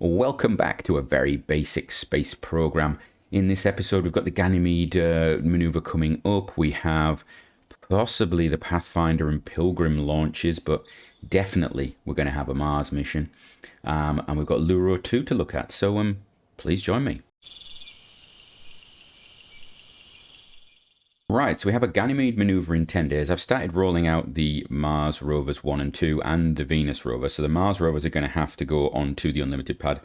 Welcome back to a very basic space program. In this episode, we've got the Ganymede maneuver coming up. We have possibly the Pathfinder and Pilgrim launches, but definitely we're going to have a Mars mission. And we've got Luro 2 to look at, so please join me. Right, so we have a Ganymede maneuver in 10 days. I've started rolling out the Mars rovers 1 and 2 and the Venus rover. So the Mars rovers are going to have to go onto the unlimited pad.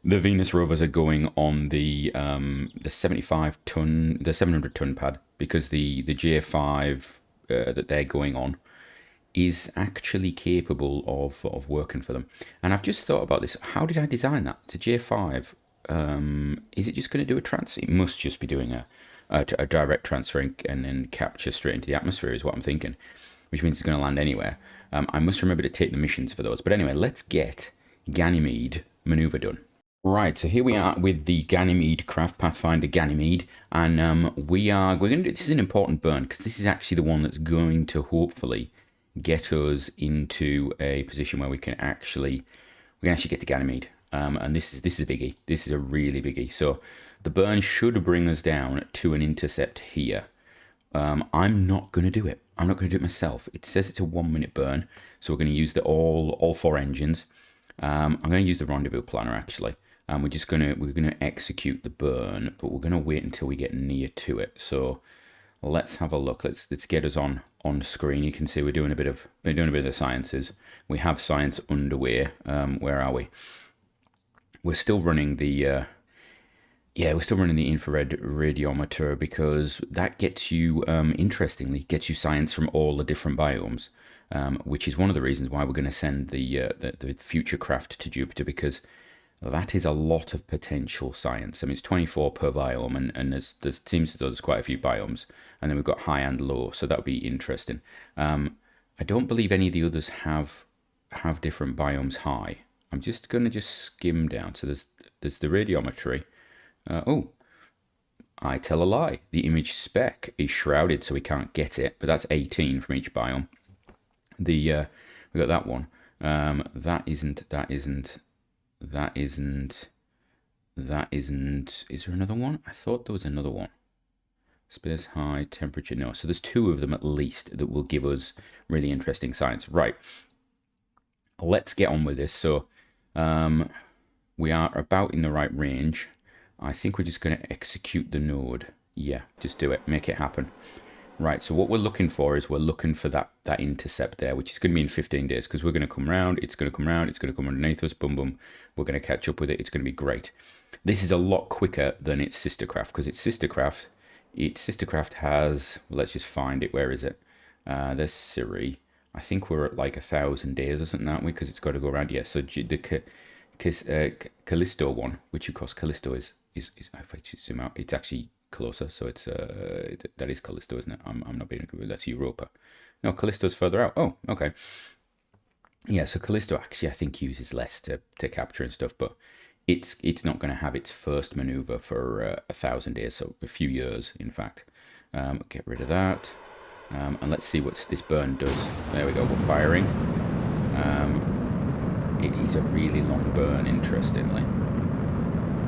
The Venus rovers are going on the 75-ton, the 700-ton pad, because the J5 that they're going on is actually capable of working for them. And I've just thought about this. How did I design that? It's a J5. Is it just going to do a transfer? It must just be doing a direct transfer and then capture straight into the atmosphere is what I'm thinking, which means it's going to land anywhere. I must remember to take the missions for those. But anyway, let's get Ganymede maneuver done. Right, so here we are with the Ganymede craft, Pathfinder Ganymede, and we're going to do, this is an important burn, because this is actually the one that's going to hopefully get us into a position where we can actually get to Ganymede. And this is a biggie. This is a really biggie. So the burn should bring us down to an intercept here. I'm not going to do it. I'm not going to do it myself. It says it's a 1 minute burn, so we're going to use all four engines. I'm going to use the rendezvous planner actually. We're going to execute the burn, but we're going to wait until we get near to it. So let's have a look. Let's get us on screen. You can see we're doing a bit of the sciences. We have science underway. Where are we? We're still running the infrared radiometer, because that gets you, interestingly, gets you science from all the different biomes, which is one of the reasons why we're going to send the future craft to Jupiter, because that is a lot of potential science. I mean, it's 24 per biome, and there seems as though there's quite a few biomes, and then we've got high and low, so that would be interesting. I don't believe any of the others have different biomes high. I'm just going to skim down. So there's the radiometry. I tell a lie. The image spec is shrouded, so we can't get it, but that's 18 from each biome. We got that one. That isn't. Is there another one? I thought there was another one. Space high temperature. No, so there's two of them at least that will give us really interesting science. Right. Let's get on with this. So we are about in the right range. I think we're just going to execute the node. Yeah, just do it. Make it happen. Right, so what we're looking for is that intercept there, which is going to be in 15 days, because we're going to come around, it's going to come around, it's going to come underneath us, boom, boom. We're going to catch up with it. It's going to be great. This is a lot quicker than its sister craft, because its sister craft has, well, let's just find it. Where is it? There's Siri. I think we're at like 1,000 days or something, aren't we? Because it's got to go around. Yeah, so the Callisto one, which of course Callisto is if I zoom out, it's actually closer. So it's that is Callisto, isn't it? I'm not being good. That's Europa. No, Callisto's further out. Oh, okay. Yeah, so Callisto actually I think uses less to capture and stuff, but it's not going to have its first maneuver for 1,000 days, so a few years, in fact. Get rid of that. And let's see what this burn does. There we go, we're firing. It is a really long burn, interestingly.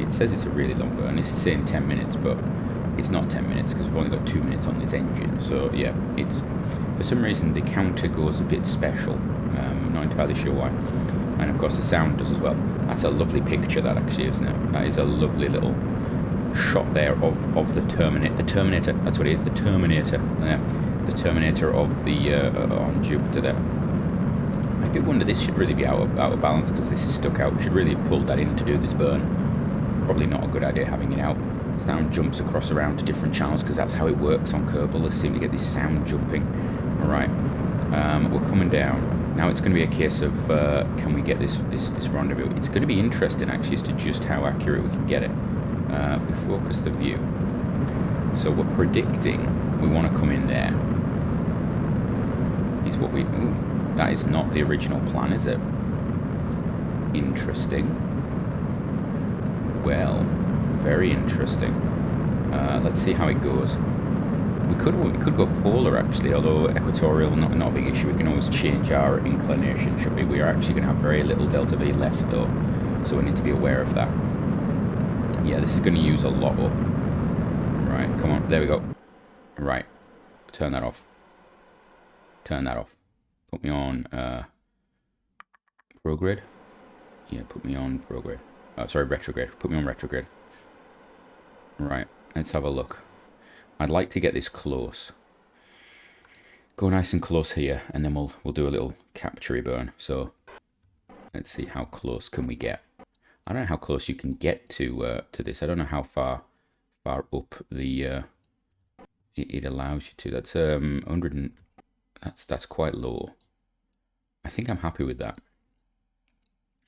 It says it's a really long burn. It's saying 10 minutes, but it's not 10 minutes because we've only got 2 minutes on this engine. So yeah, it's, for some reason the counter goes a bit special. Not entirely sure why. And of course the sound does as well. That's a lovely picture, that actually, isn't it? That is a lovely little shot there of the Terminator. The Terminator, that's what it is, the Terminator. The Terminator of the on Jupiter there. I do wonder, this should really be out of balance because this is stuck out. We should really have pulled that in to do this burn. Probably not a good idea having it out. Sound jumps across around to different channels because that's how it works on Kerbal. They seem to get this sound jumping. Alright, we're coming down. Now it's going to be a case of can we get this rendezvous. It's going to be interesting actually as to just how accurate we can get it. If we focus the view. So we're predicting we want to come in there. Is what we... Ooh, that is not the original plan, is it? Interesting. Well, very interesting. Let's see how it goes. We could go polar actually, although equatorial not a big issue. We can always change our inclination, should we? We are actually going to have very little delta V left though. So we need to be aware of that. Yeah, this is going to use a lot up. Right, come on. There we go. Right. Turn that off. Turn that off. Put me on prograde. Yeah, put me on prograde. Oh, sorry, retrograde. Put me on retrograde. Right, let's have a look. I'd like to get this close. Go nice and close here, and then we'll do a little capture burn. So let's see how close can we get. I don't know how close you can get to this. I don't know how far up the it allows you to. That's 100 and that's quite low. I think I'm happy with that.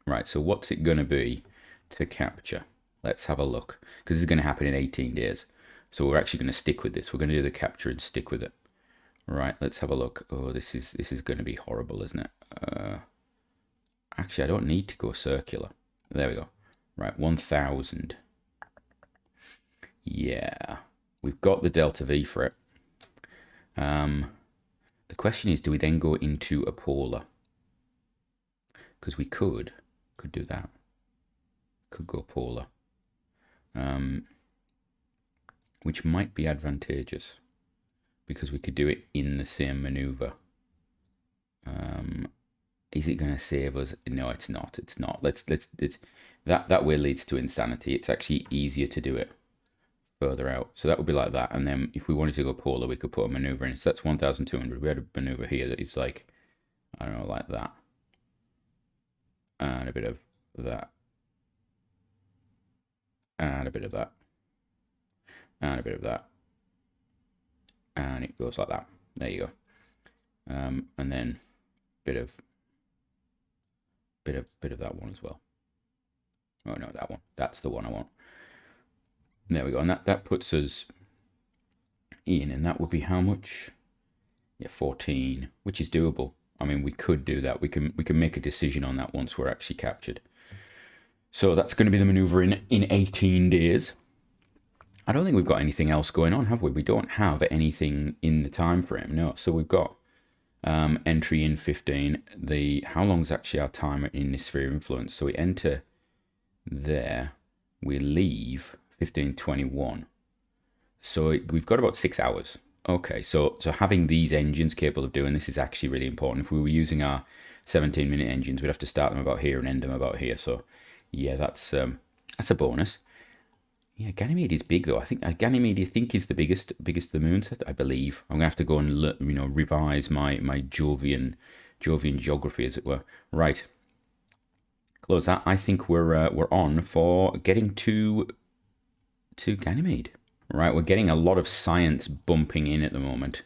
Right, so what's it going to be to capture? Let's have a look, because this is going to happen in 18 days. So we're actually going to stick with this. We're going to do the capture and stick with it. Right, let's have a look. Oh, this is going to be horrible, isn't it? Actually, I don't need to go circular. There we go. Right, 1000. Yeah, we've got the delta V for it. The question is, do we then go into a polar? Because we could do that. Could go polar, which might be advantageous because we could do it in the same maneuver. Is it going to save us? No, it's not. It's not. That way leads to insanity. It's actually easier to do it further out. So that would be like that. And then if we wanted to go polar, we could put a maneuver in. So that's 1200. We had a maneuver here that is like, I don't know, like that. And a bit of that. And a bit of that. And a bit of that. And it goes like that. There you go. And then bit of that one as well. Oh no, that one. That's the one I want. There we go. And that puts us in, and that would be how much? Yeah, 14, which is doable. I mean, we could do that. We can make a decision on that once we're actually captured. So that's going to be the maneuver in 18 days. I don't think we've got anything else going on, have we? We don't have anything in the time frame, no. So we've got entry in 15. How long is actually our time in this sphere of influence? So we enter there, we leave 1521. So we've got about 6 hours. Okay, so having these engines capable of doing this is actually really important. If we were using our 17-minute engines, we'd have to start them about here and end them about here. So yeah, that's a bonus. Yeah, Ganymede is big though. I think Ganymede, is the biggest of the moons. I believe. I'm gonna have to go and revise my Jovian geography, as it were. Right. Close that. I think we're on for getting to Ganymede. Right, we're getting a lot of science bumping in at the moment,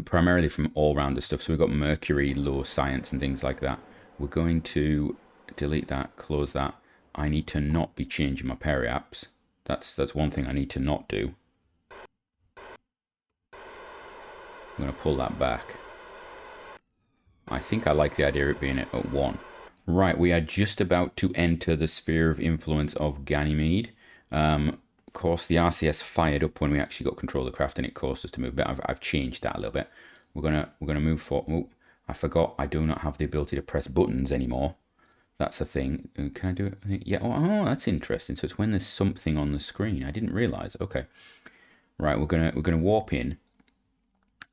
primarily from all-rounder stuff. So we've got Mercury, low science, and things like that. We're going to delete that, close that. I need to not be changing my periapps. That's one thing I need to not do. I'm going to pull that back. I think I like the idea of it being at 1. Right, we are just about to enter the sphere of influence of Ganymede. Of course, the RCS fired up when we actually got control of the craft, and it caused us to move. But I've changed that a little bit. We're gonna move forward. Oh, I forgot. I do not have the ability to press buttons anymore. That's a thing. Can I do it? Yeah. Oh, that's interesting. So it's when there's something on the screen. I didn't realize. Okay. Right. We're gonna warp in,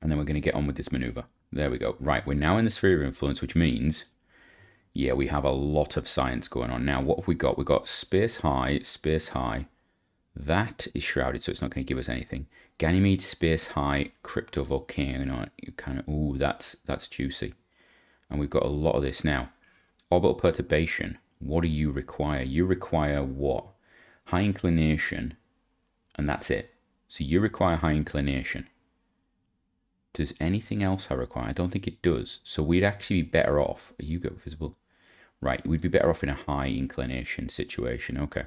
and then we're gonna get on with this maneuver. There we go. Right. We're now in the sphere of influence, which means, yeah, we have a lot of science going on now. What have we got? We've got space high. That is shrouded, so it's not going to give us anything. Ganymede, space high, cryptovolcano. You kind of, ooh, that's juicy. And we've got a lot of this now. Orbital perturbation. What do you require? You require what? High inclination, and that's it. So you require high inclination. Does anything else I require? I don't think it does. So we'd actually be better off. You got visible. Right, we'd be better off in a high inclination situation. Okay.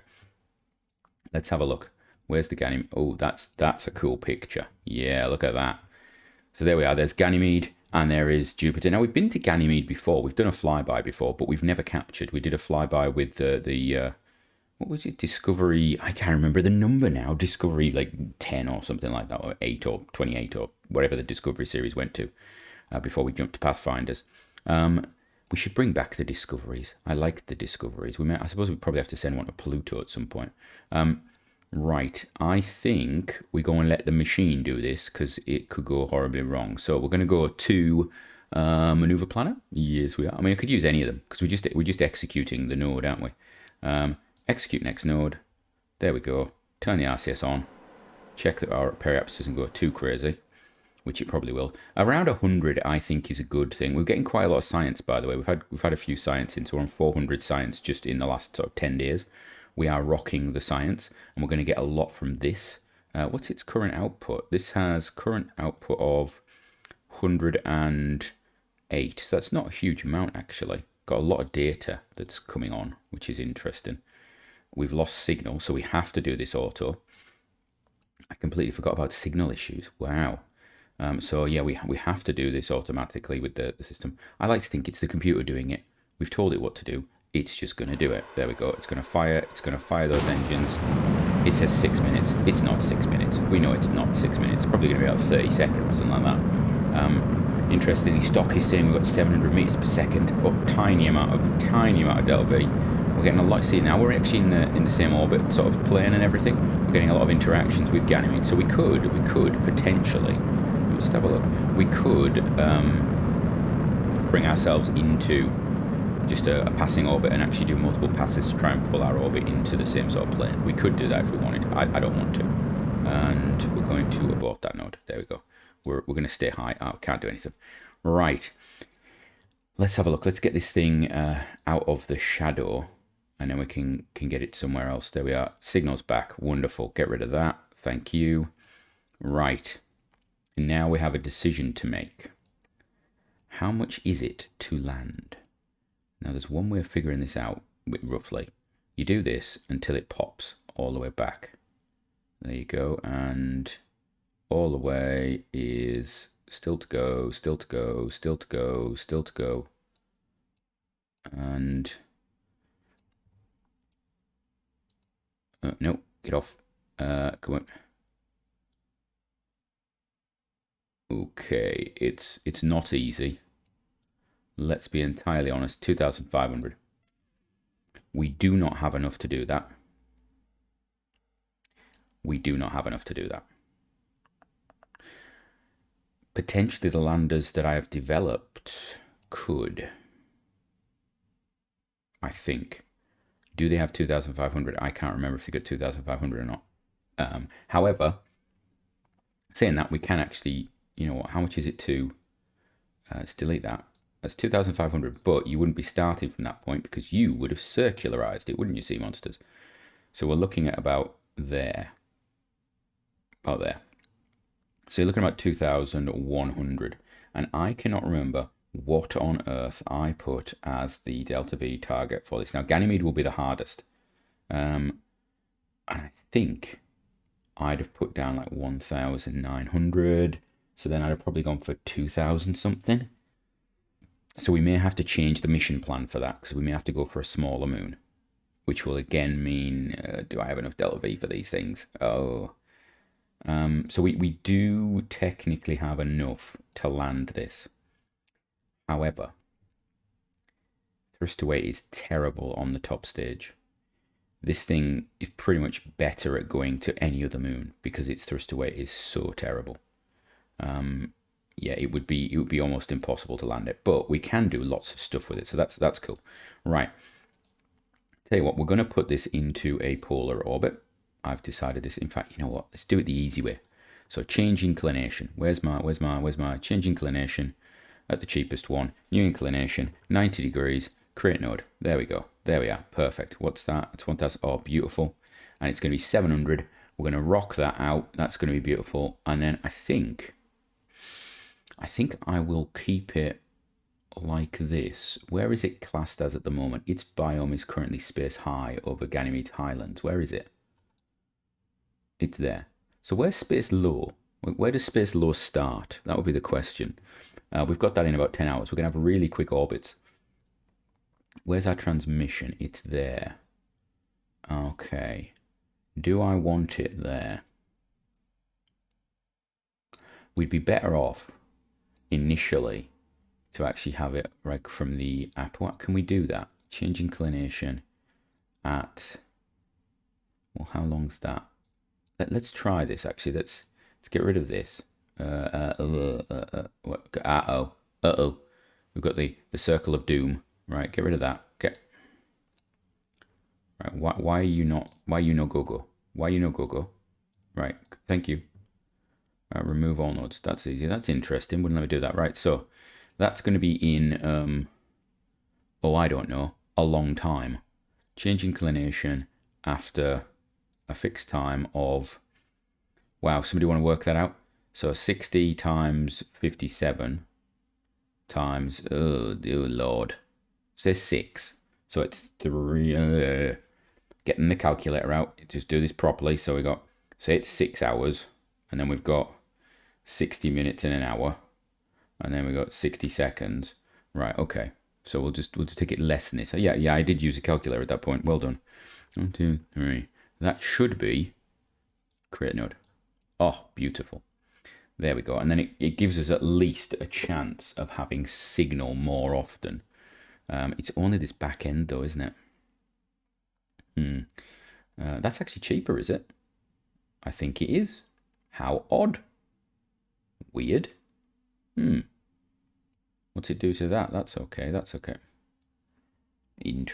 Let's have a look. Where's the Ganymede? Oh, that's a cool picture. Yeah, look at that. So there we are. There's Ganymede and there is Jupiter. Now, we've been to Ganymede before. We've done a flyby before, but we've never captured. We did a flyby with the what was it? Discovery. I can't remember the number now. Discovery like 10 or something like that, or 8 or 28 or whatever the Discovery series went to before we jumped to Pathfinders. We should bring back the discoveries. I like the discoveries. I suppose we probably have to send one to Pluto at some point. Right, I think we go and let the machine do this because it could go horribly wrong. So we're going to go to maneuver planner. Yes, we are. I mean, I could use any of them because we're just executing the node, aren't we? Execute next node. There we go. Turn the RCS on. Check that our periapsis doesn't go too crazy, which it probably will. Around 100, I think, is a good thing. We're getting quite a lot of science, by the way. We've had a few science in, so we're on 400 science just in the last sort of 10 days. We are rocking the science, and we're going to get a lot from this. What's its current output? This has current output of 108. So that's not a huge amount, actually. Got a lot of data that's coming on, which is interesting. We've lost signal, so we have to do this auto. I completely forgot about signal issues. Wow. So yeah, we have to do this automatically with the system. I like to think it's the computer doing it. We've told it what to do. It's just going to do it. There we go. It's going to fire. It's going to fire those engines. It says 6 minutes. It's not 6 minutes. We know it's not 6 minutes. It's probably going to be about 30 seconds, something like that. Interestingly, stock is saying we've got 700 meters per second. Oh, tiny amount of delta V. We're getting a lot. See, now we're actually in the same orbit sort of plane and everything. We're getting a lot of interactions with Ganymede. So we could potentially. Just have a look. We could bring ourselves into just a passing orbit and actually do multiple passes to try and pull our orbit into the same sort of plane. We could do that if we wanted. I don't want to. And we're going to abort that node. There we go. We're going to stay high. Oh, can't do anything. Right. Let's have a look. Let's get this thing out of the shadow, and then we can get it somewhere else. There we are. Signal's back. Wonderful. Get rid of that. Thank you. Right. Now we have a decision to make. How much is it to land? Now there's one way of figuring this out, roughly. You do this until it pops all the way back. There you go, and all the way is still to go, still to go, still to go, still to go. And no, get off. Come on. Okay, it's not easy. Let's be entirely honest, 2,500. We do not have enough to do that. We do not have enough to do that. Potentially the landers that I have developed could. I think. Do they have 2,500? I can't remember if they got 2,500 or not. However, saying that, we can actually... You know what? How much is it to? Let's delete that. That's 2,500, but you wouldn't be starting from that point because you would have circularized it, wouldn't you, sea monsters? So we're looking at about there. About there. So you're looking at about 2,100. And I cannot remember what on earth I put as the delta V target for this. Now, Ganymede will be the hardest. And I think I'd have put down like 1,900. So then I'd have probably gone for 2,000 something. So we may have to change the mission plan for that because we may have to go for a smaller moon, which will again mean, do I have enough delta V for these things? Oh. So we do technically have enough to land this. However, thrust to weight is terrible on the top stage. This thing is pretty much better at going to any other moon because its thrust to weight is so terrible. Yeah, it would be almost impossible to land it, but we can do lots of stuff with it, so that's cool. Right. Tell you what, we're going to put this into a polar orbit. I've decided this. In fact, you know what? Let's do it the easy way. So change inclination. Where's my change inclination at the cheapest one? New inclination, 90 degrees. Create node. There we go. There we are. Perfect. What's that? It's 1,000. Oh, beautiful. And it's going to be 700. We're going to rock that out. That's going to be beautiful. And then I think I will keep it like this. Where is it classed as at the moment? Its biome is currently space high over Ganymede's highlands. Where is it? It's there. So where's space low? Where does space low start? That would be the question. We've got that in about 10 hours. We're going to have really quick orbits. Where's our transmission? It's there. Okay. Do I want it there? We'd be better off initially to actually have it right from the app. What can we do that? Change inclination at, well, how long's that? Let's try this actually. Let's get rid of this. We've got the circle of doom. Right, get rid of that. Okay. Right, why are you no go-go? Why are you no go-go? Right, thank you. Remove all nodes. That's easy. That's interesting. Wouldn't let me do that. Right, so that's going to be in, oh, I don't know, a long time. Change inclination after a fixed time of, wow, somebody want to work that out? So 60 times 57 times, oh dear Lord, says 6. So it's 3, getting the calculator out, just do this properly. So we got, say it's 6 hours, and then we've got 60 minutes in an hour, and then we got 60 seconds. Right, okay. So we'll just take it less than this. Yeah, I did use a calculator at that point. Well done. 1, 2, 3. That should be create node. Oh, beautiful. There we go. And then it gives us at least a chance of having signal more often. It's only this back end though, isn't it? That's actually cheaper, is it? I think it is. How odd. Weird. What's it do to that? That's okay. That's okay.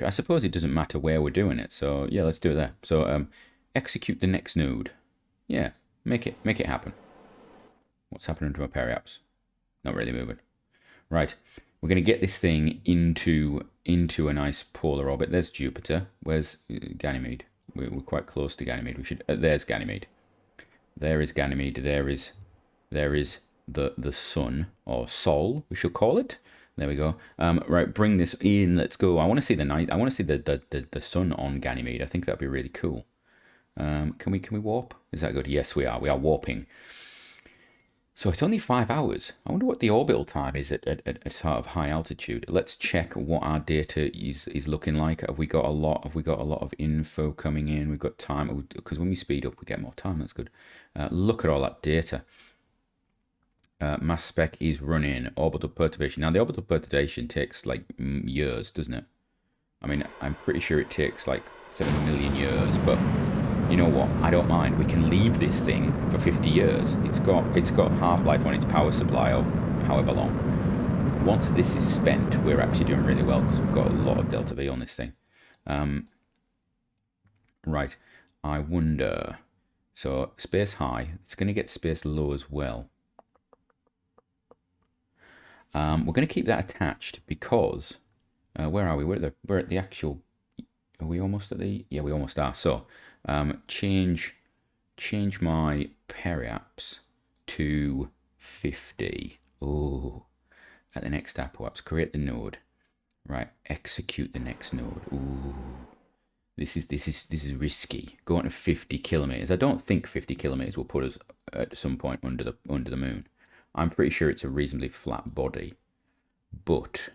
I suppose it doesn't matter where we're doing it. So yeah, let's do it there. So execute the next node. Yeah, make it happen. What's happening to my periapps? Not really moving. Right, we're going to get this thing into a nice polar orbit. There's Jupiter. Where's Ganymede? We're quite close to Ganymede. We should. There's Ganymede. There is Ganymede. There is the sun, or Sol, we should call it. There we go. Right, bring this in. Let's go. I want to see the night. I want to see the sun on Ganymede. I think that'd be really cool. Can we warp? Is that good? Yes, we are. We are warping. So it's only 5 hours. I wonder what the orbital time is at sort of high altitude. Let's check what our data is looking like. Have we got a lot? Have we got a lot of info coming in? We've got time, because when we speed up, we get more time. That's good. Look at all that data. Mass spec is running. Orbital perturbation. Now the orbital perturbation takes like years, doesn't it? I mean, I'm pretty sure it takes like 7 million years, but you know what? I don't mind. We can leave this thing for 50 years. It's got half-life on its power supply of however long. Once this is spent, we're actually doing really well because we've got a lot of delta V on this thing. Right. I wonder. So space high. It's going to get space low as well. We're going to keep that attached because where are we? We're at the actual. Are we almost at the? Yeah, we almost are. So change my periapps to 50. Oh, at the next Apple apps, create the node. Right, execute the next node. Ooh, this is risky. Going to 50 kilometers. I don't think 50 kilometers will put us at some point under the moon. I'm pretty sure it's a reasonably flat body, but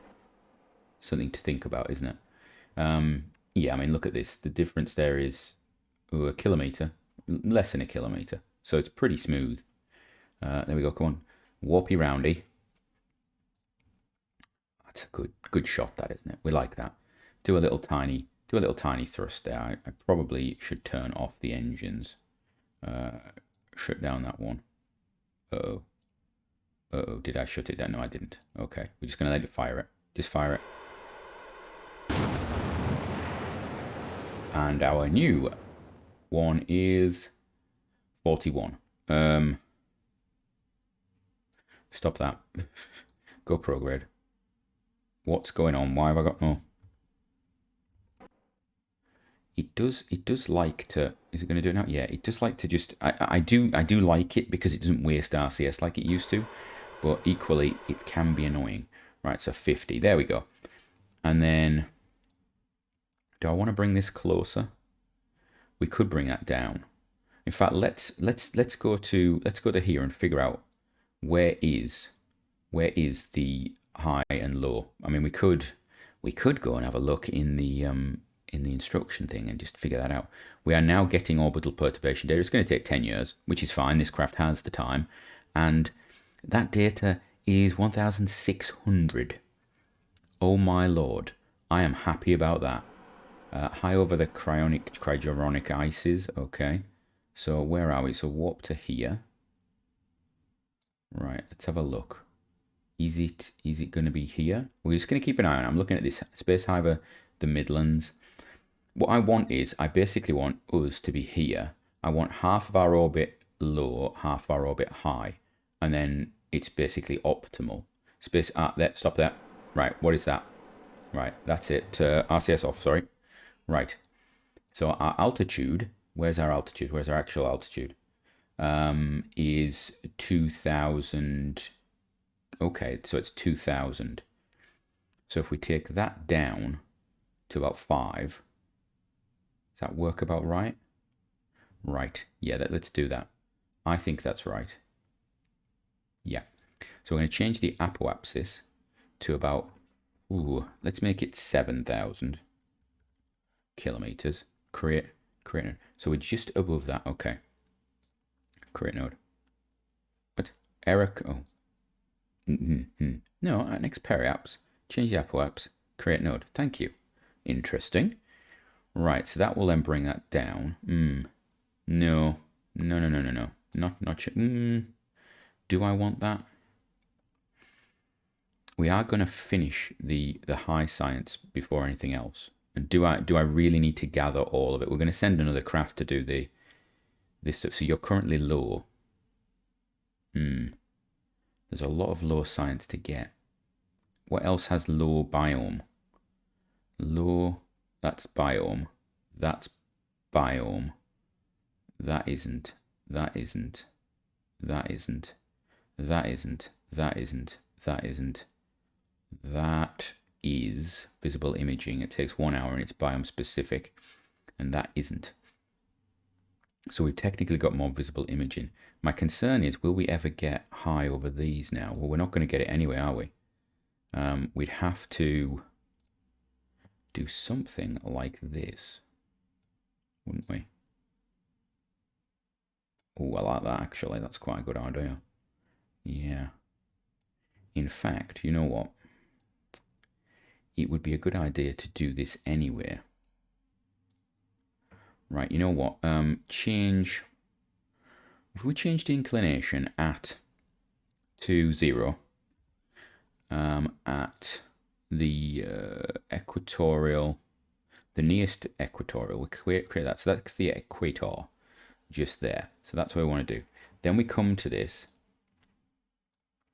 something to think about, isn't it? Yeah, I mean, look at this. The difference there is a kilometer, less than a kilometer. So it's pretty smooth. There we go. Come on, warpy roundy. That's a good shot, that, isn't it? We like that. Do a little tiny thrust there. I probably should turn off the engines. Shut down that one. Uh-oh. Uh-oh, did I shut it down? No, I didn't. Okay, we're just going to let it fire it. Just fire it. And our new one is 41. Stop that. Go prograde. What's going on? Why have I got no? It does like to. Is it going to do it now? Yeah, it does like to just. I do like it because it doesn't waste RCS like it used to, but equally it can be annoying. Right, so 50. There we go. And then, do I want to bring this closer? We could bring that down. In fact, let's go to here and figure out where is the high and low. I mean, we could go and have a look in the instruction thing and just figure that out. We are now getting orbital perturbation data. It's going to take 10 years, which is fine. This craft has the time, and that data is 1,600. Oh my lord. I am happy about that. High over the cryogenic ices. Okay. So where are we? So warp to here. Right, let's have a look. Is it going to be here? We're just going to keep an eye on it. I'm looking at this space hiver, the Midlands. What I want is, I basically want us to be here. I want half of our orbit low, half of our orbit high. And then it's basically optimal. Space, stop that. Right, what is that? Right, that's it. RCS off, sorry. Right. So our altitude, where's our altitude? Where's our actual altitude? Is 2,000. Okay, so it's 2,000. So if we take that down to about 5, does that work about right? Right. Yeah, let's do that. I think that's right. Yeah. So we're going to change the apoapsis to about, let's make it 7,000 kilometers. Create node. So we're just above that. Okay. Create node. What? Error. Oh. No, next periaps. Change the apoapse. Create node. Thank you. Interesting. Right, so that will then bring that down. No. Not sure. Do I want that? We are going to finish the high science before anything else. And do I really need to gather all of it? We're going to send another craft to do this stuff. So you're currently low. There's a lot of low science to get. What else has low biome? Low, that's biome. That's biome. That isn't. That isn't. That isn't. That isn't. That isn't. That isn't. That is visible imaging. It takes 1 hour and it's biome specific. And that isn't. So we've technically got more visible imaging. My concern is, will we ever get high over these now? Well, we're not going to get it anyway, are we? We'd have to do something like this, wouldn't we? Oh, I like that, actually. That's quite a good idea. Yeah. In fact, you know what? It would be a good idea to do this anyway. Right, you know what? Change. If we change the inclination to 0, at the equatorial, the nearest equatorial, we create that. So that's the equator, just there. So that's what we want to do. Then we come to this.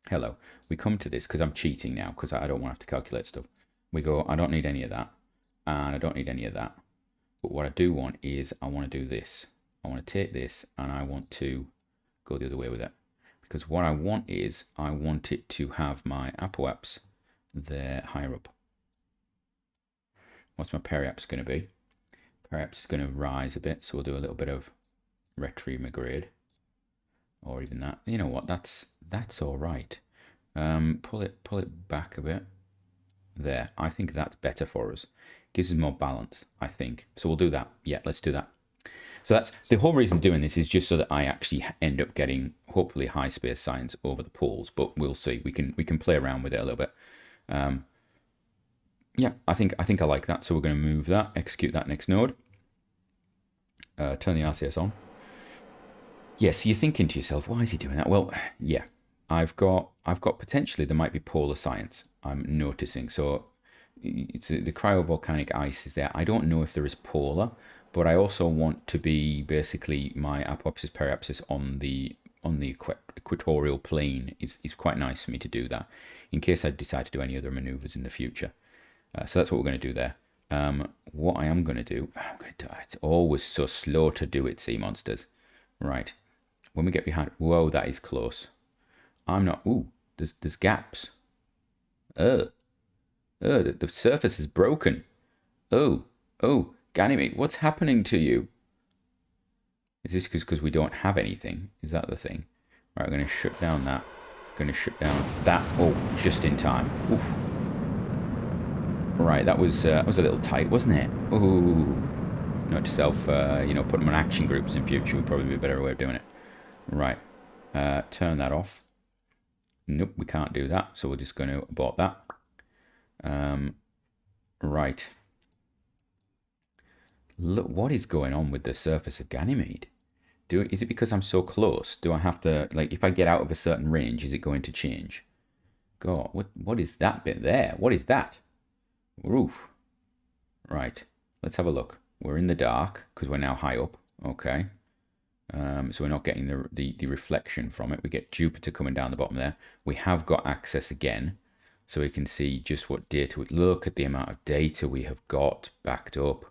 Hello. We come to this because I'm cheating now because I don't want to have to calculate stuff. We go, I don't need any of that, and I don't need any of that. But what I do want is, I want to do this. I want to take this and I want to go the other way with it. Because what I want is, I want it to have my apoapse there higher up. What's my periapse going to be? Periapse is going to rise a bit, so we'll do a little bit of retrograde. Or even that. You know what, that's all right. Pull it back a bit. There, I think that's better for us. Gives us more balance, I think. So we'll do that. Yeah, let's do that. So that's the whole reason doing this, is just so that I actually end up getting hopefully high space science over the poles. But we'll see. We can play around with it a little bit. Yeah, I think I like that. So we're going to move that, execute that next node. Turn the RCS on. Yeah, so you're thinking to yourself, why is he doing that? Well, yeah, I've got potentially there might be polar science. I'm noticing. So it's the cryovolcanic ice is there. I don't know if there is polar, but I also want to be basically my apoapsis periapsis on the equatorial plane is quite nice for me to do that in case I decide to do any other maneuvers in the future. So that's what we're going to do there. What I am going to do, it's always so slow to do it, sea monsters. Right. When we get behind, whoa, that is close. I'm not, there's gaps. The surface is broken. Ganymede, what's happening to you? Is this because we don't have anything? Is that the thing? Right, we're going to shut down that. Going to shut down that. Oh, just in time. Oof. Right, that was a little tight, wasn't it? Ooh. Note to self, put them on action groups in future would probably be a better way of doing it. Right, turn that off. Nope, we can't do that. So we're just going to abort that. Right. Look, what is going on with the surface of Ganymede? Is it because I'm so close? Do I have to, like, if I get out of a certain range, is it going to change? God, what is that bit there? What is that? Oof. Right, let's have a look. We're in the dark because we're now high up. Okay. So we're not getting the reflection from it. We get Jupiter coming down the bottom there. We have got access again, so we can see just what data. Look at the amount of data we have got backed up.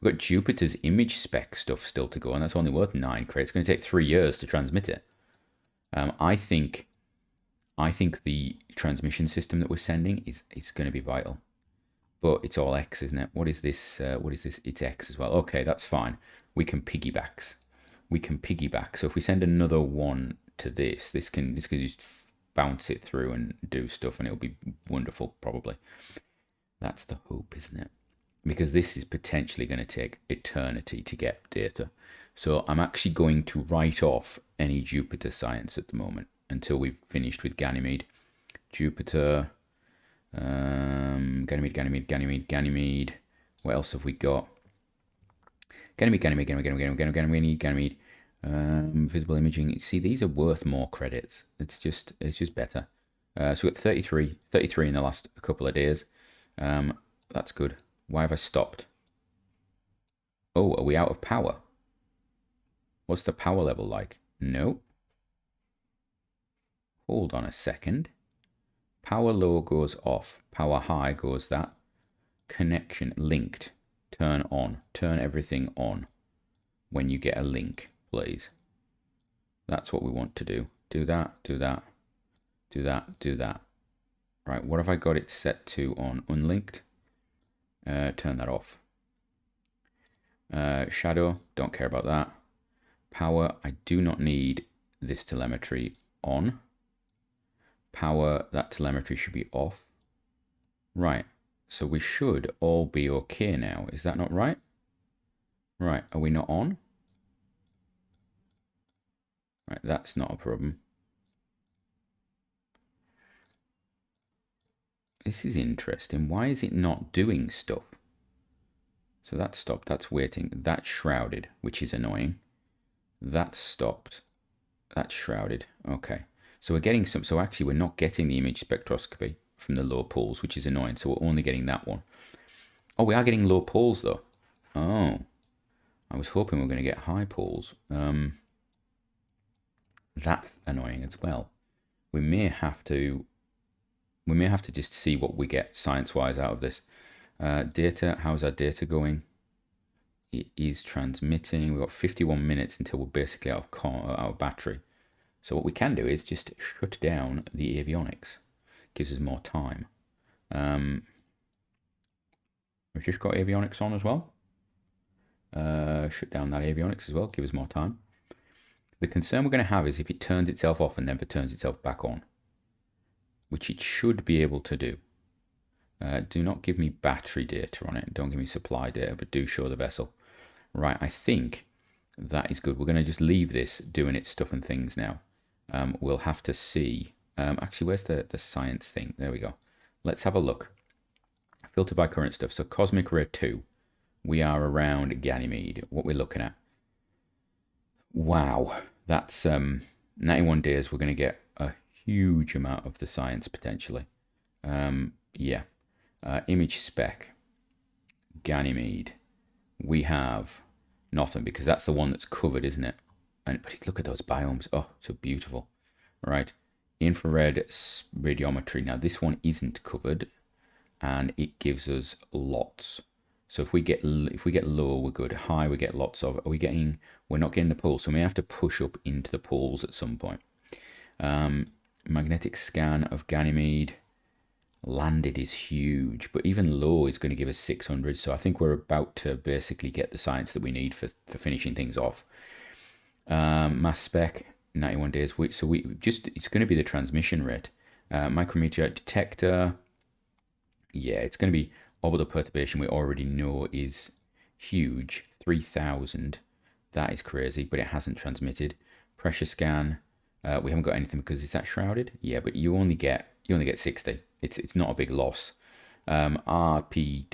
We've got Jupiter's image spec stuff still to go, and that's only worth 9 credits. It's going to take 3 years to transmit it. I think the transmission system that we're sending is going to be vital. But it's all X, isn't it? What is this? It's X as well. Okay, that's fine. We can piggyback. So if we send another one to this can just bounce it through and do stuff, and it'll be wonderful, probably. That's the hope, isn't it? Because this is potentially going to take eternity to get data. So I'm actually going to write off any Jupiter science at the moment until we've finished with Ganymede. Jupiter, Ganymede. What else have we got? Ganymede. Visible imaging. See, these are worth more credits. It's just better. So we got 33 in the last couple of days. That's good. Why have I stopped? Oh, are we out of power? What's the power level like? No. Hold on a second. Power low goes off. Power high goes that. Connection linked. Turn on. Turn everything on when you get a link, please. That's what we want to do. Do that, do that, do that, do that. Right, what have I got it set to on unlinked? Turn that off. Shadow, don't care about that. Power, I do not need this telemetry on. Power, that telemetry should be off. Right, so we should all be okay now. Is that not right? Right, are we not on? Right, that's not a problem. This is interesting. Why is it not doing stuff? So that's stopped, that's waiting, that's shrouded, which is annoying. That's stopped, that's shrouded. Okay, so we're getting some, so actually we're not getting the image spectroscopy from the low pulls, which is annoying, so we're only getting that one. Oh, we are getting low pulls though. Oh, I was hoping we were going to get high pulls. That's annoying as well. We may have to just see what we get science-wise out of this. Data, how's our data going? It is transmitting. We've got 51 minutes until we're basically out of battery. So what we can do is just shut down the avionics. Gives us more time. We've just got avionics on as well. Shut down that avionics as well. Give us more time. The concern we're going to have is if it turns itself off and then turns itself back on, which it should be able to do. Do not give me battery data on it. Don't give me supply data, but do show the vessel. Right, I think that is good. We're going to just leave this doing its stuff and things now. We'll have to see. Actually, where's the science thing? There we go. Let's have a look. Filter by current stuff. So Cosmic Ray 2. We are around Ganymede. What we're looking at. Wow. That's 91 days. We're going to get a huge amount of the science potentially. Yeah. Image spec. Ganymede. We have nothing because that's the one that's covered, isn't it? And but look at those biomes. Oh, so beautiful. Right. Infrared radiometry. Now this one isn't covered, and it gives us lots. So if we get low, we're good. High, we get lots of. Are we getting? We're not getting the pulse, so we may have to push up into the poles at some point. Magnetic scan of Ganymede. Landed is huge, but even low is going to give us 600. So I think we're about to basically get the science that we need for finishing things off. Mass spec, 91 days. So it's going to be the transmission rate. Micrometeorite detector. Yeah, it's going to be orbital perturbation. We already know is huge. 3000. That is crazy, but it hasn't transmitted. Pressure scan. We haven't got anything because is that shrouded? Yeah, but you only get 60. It's not a big loss. RPWS,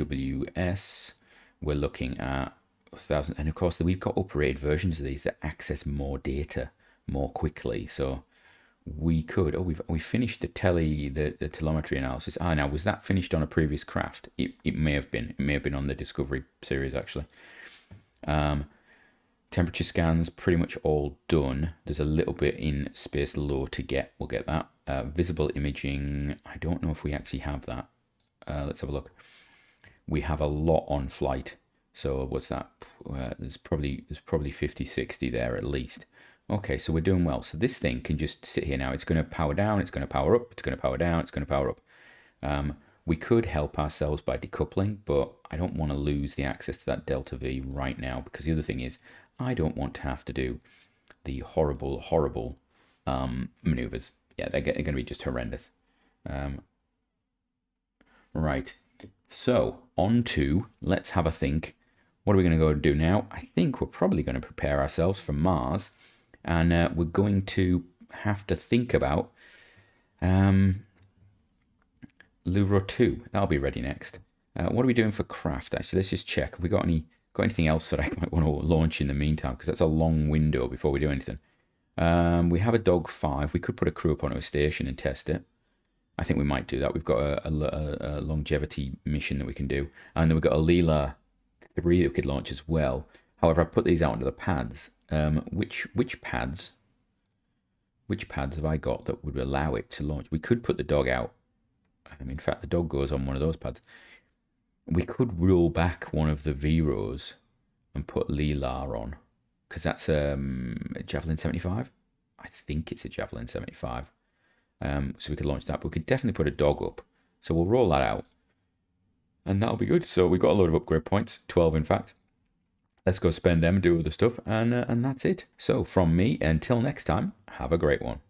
we're looking at 1,000, and of course we've got uprated versions of these that access more data more quickly. So we could. Oh, we finished the telemetry analysis. Now was that finished on a previous craft? It may have been. It may have been on the Discovery series actually. Temperature scans pretty much all done. There's a little bit in space low to get. We'll get that. Visible imaging. I don't know if we actually have that. Let's have a look. We have a lot on flight. So what's that? There's probably 50, 60 there at least. Okay, so we're doing well. So this thing can just sit here now. It's going to power down. It's going to power up. It's going to power down. It's going to power up. We could help ourselves by decoupling, but I don't want to lose the access to that delta V right now, because the other thing is I don't want to have to do the horrible maneuvers. Yeah, they're going to be just horrendous. Right, so on to, let's have a think. What are we going to go and do now? I think we're probably going to prepare ourselves for Mars, and we're going to have to think about Luro 2. That'll be ready next. What are we doing for craft? Actually, let's just check. Have we got anything else that I might want to launch in the meantime? Because that's a long window before we do anything. We have a Dog 5. We could put a crew up onto a station and test it. I think we might do that. We've got a longevity mission that we can do. And then we've got a Leela 3 that we could launch as well. However, I put these out onto the pads. Which pads have I got that would allow it to launch? We could put the Dog out. In fact, the Dog goes on one of those pads. We could roll back one of the Veros and put Leela on, because that's a Javelin 75. I think it's a Javelin 75. So we could launch that, but we could definitely put a Dog up. So we'll roll that out, and that'll be good. So we've got a load of upgrade points, 12 in fact. Let's go spend them, do other stuff, and that's it. So from me, until next time, have a great one.